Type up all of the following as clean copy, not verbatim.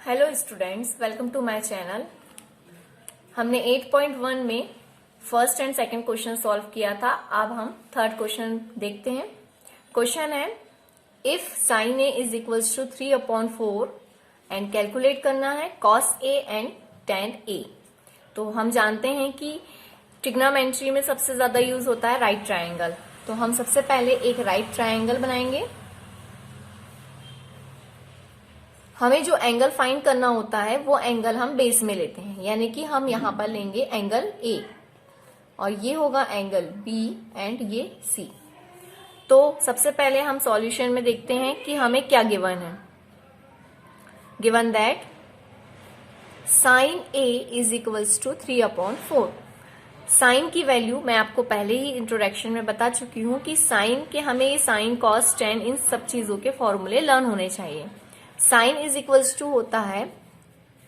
Hello students, welcome to my channel. हमने 8.1 में first and second question solve किया था। अब हम थर्ड क्वेश्चन देखते हैं। क्वेश्चन है if sine A is equals to 3/4 and calculate करना है cos A and tan A. तो हम जानते हैं कि ट्रिग्नोमेट्री में सबसे ज्यादा यूज होता है राइट ट्रायंगल। तो हम सबसे पहले एक राइट ट्रायंगल बनाएंगे। हमें जो एंगल फाइंड करना होता है वो एंगल हम बेस में लेते हैं, यानी कि हम यहां पर लेंगे एंगल ए और ये होगा एंगल बी एंड ये सी। तो सबसे पहले हम सॉल्यूशन में देखते हैं कि हमें क्या गिवन है। Given that sine A is equals to 3/4। Sine की वैल्यू मैं आपको पहले ही इंट्रोडक्शन में बता चुकी हूं कि साइन के हमें ये साइन कॉस टेन इन सब चीजों के फॉर्मूले लर्न होने चाहिए। साइन इज इक्वल्स टू होता है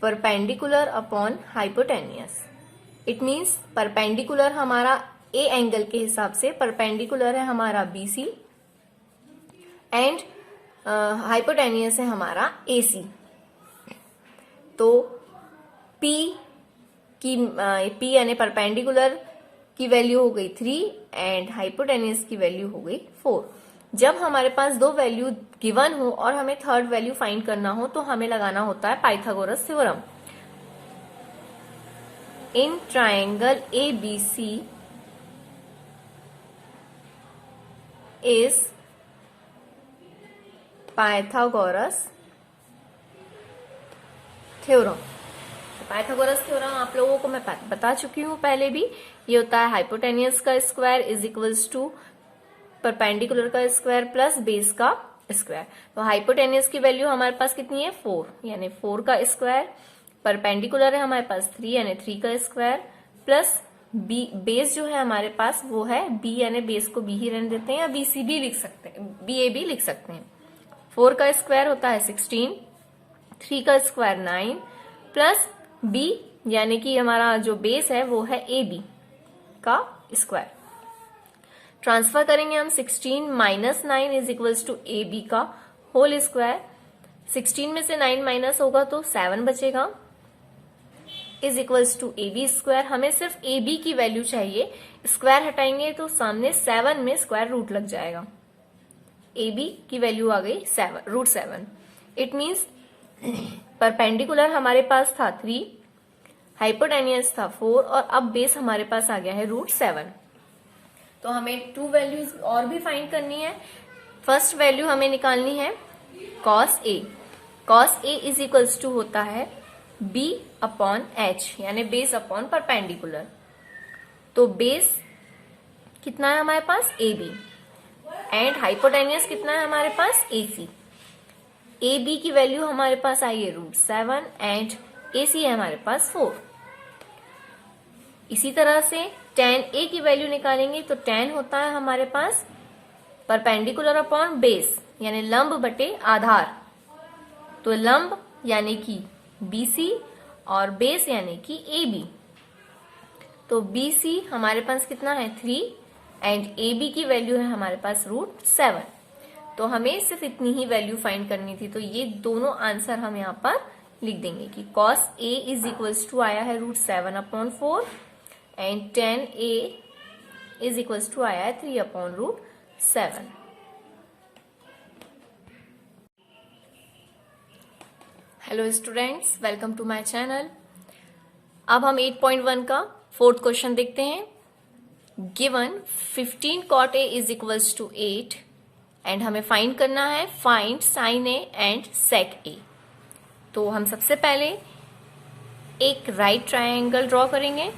perpendicular upon hypotenuse. It means perpendicular हमारा ए एंगल के हिसाब से परपेंडिकुलर है हमारा बीसी एंड हाइपोटेनियस है हमारा एसी। तो पी यानी परपेंडिकुलर की वैल्यू हो गई 3 एंड हाइपोटेनियस की वैल्यू हो गई 4। जब हमारे पास दो वैल्यू गिवन हो और हमें थर्ड वैल्यू फाइंड करना हो तो हमें लगाना होता है Pythagoras theorem. In triangle ABC is Pythagoras theorem. Pythagoras theorem आप लोगों को मैं बता चुकी हूं पहले भी। ये होता है हाइपोटेनियस का square is equals to perpendicular का स्क्वायर प्लस बेस का स्क्वायर। तो हाइपोटेनियस की वैल्यू हमारे पास कितनी है 4, यानी 4 का स्क्वायर। परपेंडिकुलर है हमारे पास 3 यानी 3 का स्क्वायर प्लस बी बेस जो है हमारे पास वो है बी, यानी बेस को बी ही रहने देते हैं या बीसी भी लिख सकते हैं, BA भी लिख सकते हैं। 4 का स्क्वायर होता है 16, 3 का स्क्वायर 9 प्लस बी यानी कि हमारा जो बेस है वो है AB का स्क्वायर। ट्रांसफर करेंगे हम 16 minus 9 is equals to AB का होल स्क्वायर। 16 में से 9 माइनस होगा तो 7 बचेगा is equals to AB square. हमें सिर्फ AB की वैल्यू चाहिए, स्क्वायर हटाएंगे तो सामने 7 में स्क्वायर रूट लग जाएगा। AB की वैल्यू आ गई √7। इट मीन्स परपेंडिकुलर हमारे पास था 3, हाइपोटेनियस था 4 और अब बेस हमारे पास आ गया है √7। तो हमें 2 वैल्यूज और भी फाइंड करनी है। फर्स्ट वैल्यू हमें निकालनी है cos A. Cos A is equals to होता है B अपॉन H, यानी बेस अपॉन परपेंडिकुलर। तो बेस कितना है हमारे पास AB एंड हाइपोटेनियस कितना है हमारे पास AC। AB की वैल्यू हमारे पास आई है √7 एंड AC है हमारे पास 4। इसी तरह से tan A की वैल्यू निकालेंगे तो tan होता है हमारे पास परपेंडिकुलर अपॉन बेस, यानी लंब बटे आधार। तो लंब यानी कि BC और बेस यानी कि AB। तो BC हमारे पास कितना है 3 एंड AB की वैल्यू है हमारे पास √7। तो हमें सिर्फ इतनी ही वैल्यू फाइंड करनी थी। तो ये दोनों आंसर हम यहाँ पर लिख देंगे कि cos A is equals to आया है √7/4 and tan A is equals to आया है 3/√7। Hello students, welcome to my channel. अब हम 8.1 का फोर्थ क्वेश्चन देखते हैं। Given 15 cot A is equals to 8 and हमें फाइंड करना है find sin A and sec A। तो हम सबसे पहले एक राइट ट्रायंगल ड्रॉ करेंगे।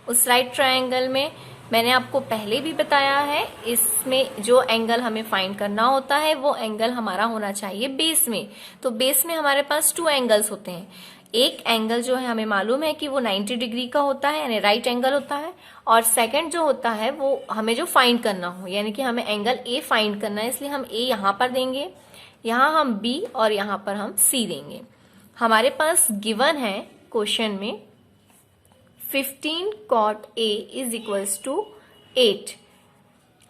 उस राइट ट्रायंगल में मैंने आपको पहले भी बताया है, इसमें जो एंगल हमें फाइंड करना होता है वो एंगल हमारा होना चाहिए बेस में। तो बेस में हमारे पास 2 एंगल्स होते हैं। एक एंगल जो है हमें मालूम है कि वो 90 डिग्री का होता है, यानी राइट एंगल होता है। और सेकंड जो होता है वो हमें जो फाइंड करना हो, यानी कि हमें एंगल ए फाइंड करना है, इसलिए हम ए यहां पर देंगे, यहां हम बी और यहां पर हम सी देंगे। हमारे पास गिवन है क्वेश्चन में 15 cot A is equals to 8।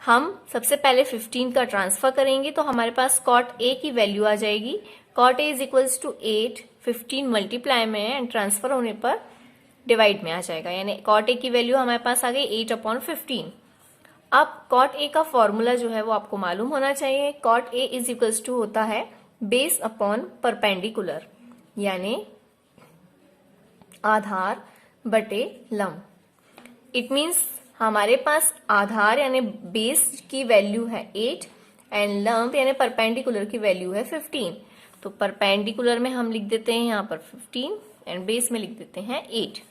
हम सबसे पहले 15 का ट्रांसफर करेंगे तो हमारे पास कॉट ए की वैल्यू आ जाएगी। Cot A is equals to 8, 15 multiply में है एंड ट्रांसफर होने पर डिवाइड में आ जाएगा, यानी कॉट ए की वैल्यू हमारे पास आ गई 8/15। अब कॉट ए का फॉर्मूला जो है वो आपको मालूम होना चाहिए। Cot A is equals to होता है बेस अपॉन परपेंडिकुलर, यानी आधार बटे लंब। इट मीन्स हमारे पास आधार यानी बेस की वैल्यू है 8 एंड लंब यानी परपेंडिकुलर की वैल्यू है 15। तो परपेंडिकुलर में हम लिख देते हैं यहाँ पर 15 एंड बेस में लिख देते हैं 8।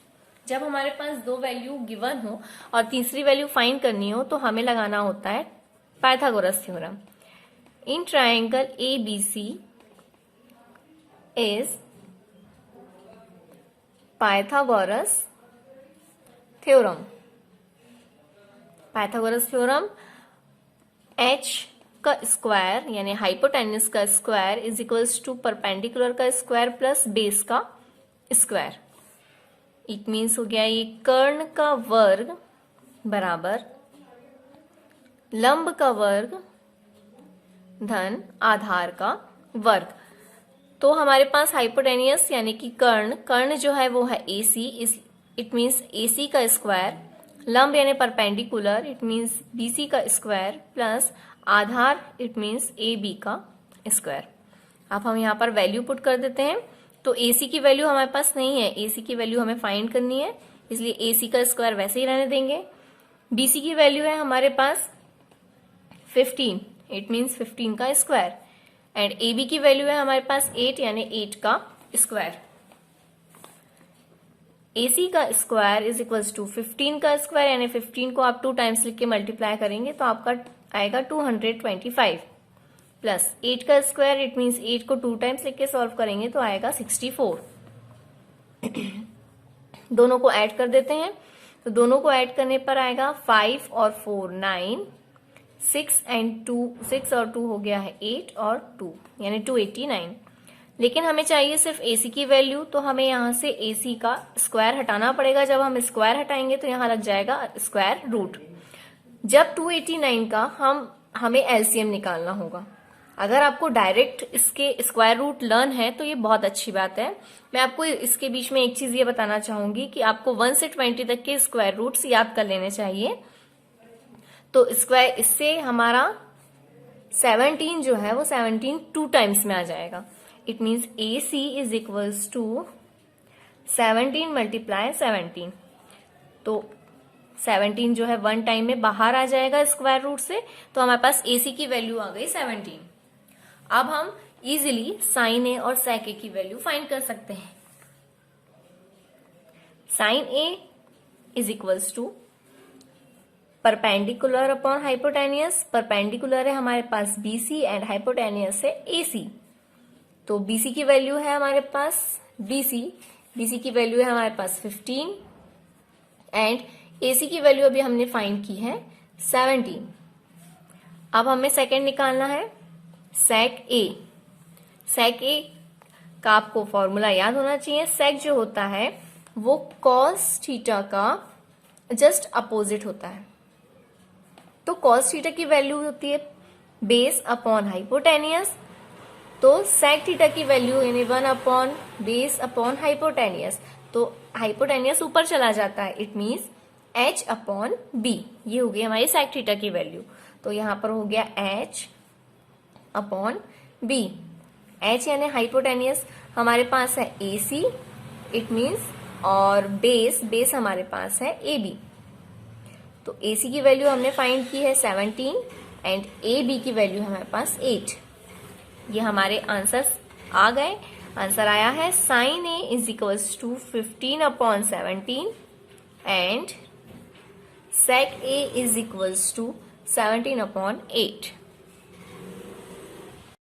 जब हमारे पास दो वैल्यू गिवन हो और तीसरी वैल्यू फाइंड करनी हो तो हमें लगाना होता है Pythagoras theorem. In triangle ABC is Pythagoras theorem. Pythagoras theorem h का स्क्वायर यानी हाइपोटेन्यूस का square is equals to perpendicular का स्क्वायर प्लस बेस का स्क्वायर। इट मीन्स हो गया ये कर्ण का वर्ग बराबर लंब का वर्ग धन आधार का वर्ग। तो हमारे पास हाइपोटेनियस यानी कि कर्ण जो है वो है AC, इट मीन्स AC का स्क्वायर, लंब यानी परपेंडिकुलर इट मीन्स BC का square plus Aadhaar it means AB का स्क्वायर। अब हम यहाँ पर वैल्यू पुट कर देते हैं। तो AC की वैल्यू हमारे पास नहीं है, AC की वैल्यू हमें फाइंड करनी है, इसलिए AC का स्क्वायर वैसे ही रहने देंगे। BC की वैल्यू है हमारे पास 15, इट मीन्स 15 का स्क्वायर एंड AB की वैल्यू है हमारे पास 8 यानी 8 का स्क्वायर। AC का स्क्वायर इज इक्वल्स टू 15 का स्क्वायर यानी 15 को आप 2 टाइम्स लिख के मल्टीप्लाई करेंगे तो आपका आएगा 225 प्लस 8 का स्क्वायर इट मीन्स 8 को 2 टाइम्स लिख के सॉल्व करेंगे तो आएगा 64। दोनों को ऐड कर देते हैं तो दोनों को ऐड करने पर आएगा 5 और 4 9, 6 और 2 हो गया है 8 और 2 यानी 289। लेकिन हमें चाहिए सिर्फ AC की वैल्यू, तो हमें यहाँ से AC का स्क्वायर हटाना पड़ेगा। जब हम स्क्वायर हटाएंगे तो यहाँ लग जाएगा स्क्वायर रूट। जब 289 का हमें LCM निकालना होगा। अगर आपको डायरेक्ट इसके स्क्वायर रूट लर्न है तो ये बहुत अच्छी बात है। मैं आपको इसके बीच में एक चीज ये बताना चाहूंगी कि आपको 1 से 20 तक के स्क्वायर रूट्स याद कर लेने चाहिए। तो स्क्वायर इससे हमारा 17 जो है वो 17 2 टाइम्स में आ जाएगा। It means AC is equals to 17 multiply 17। तो 17 जो है 1 टाइम में बाहर आ जाएगा स्क्वायर रूट से, तो हमारे पास AC की वैल्यू आ गई 17। अब हम इजीली साइन A और सेक A की वैल्यू फाइंड कर सकते हैं। Sine A is equals to perpendicular upon hypotenuse. Perpendicular है हमारे पास BC एंड हाइपोटेनियस है AC। तो BC की वैल्यू है हमारे पास BC की वैल्यू है हमारे पास 15 एंड AC की वैल्यू अभी हमने फाइंड की है 17। अब हमें सेकंड निकालना है सेक A। सेक A का आपको फॉर्मूला याद होना चाहिए। सेक जो होता है वो कॉस थीटा का जस्ट अपोजिट होता है। तो कॉस थीटा की वैल्यू होती है बेस अपॉन हाइपोटेनियस, तो सेक थीटा की वैल्यू यानी 1 अपॉन बेस अपॉन हाइपोटेनियस। तो हाइपोटेनियस ऊपर चला जाता है, it means H upon B। ये हो गई हमारी सेक थीटा की वैल्यू। तो यहां पर हो गया H अपॉन B। H यानी हाइपोटेनियस हमारे पास है AC इट मीन्स, और बेस हमारे पास है AB। तो AC की वैल्यू हमने फाइंड की है 17 एंड AB की वैल्यू हमारे पास 8। ये हमारे आंसर्स आ गए। आंसर आया है sine A is equals to 15 upon 17 and sec A is equals to 17 upon 8।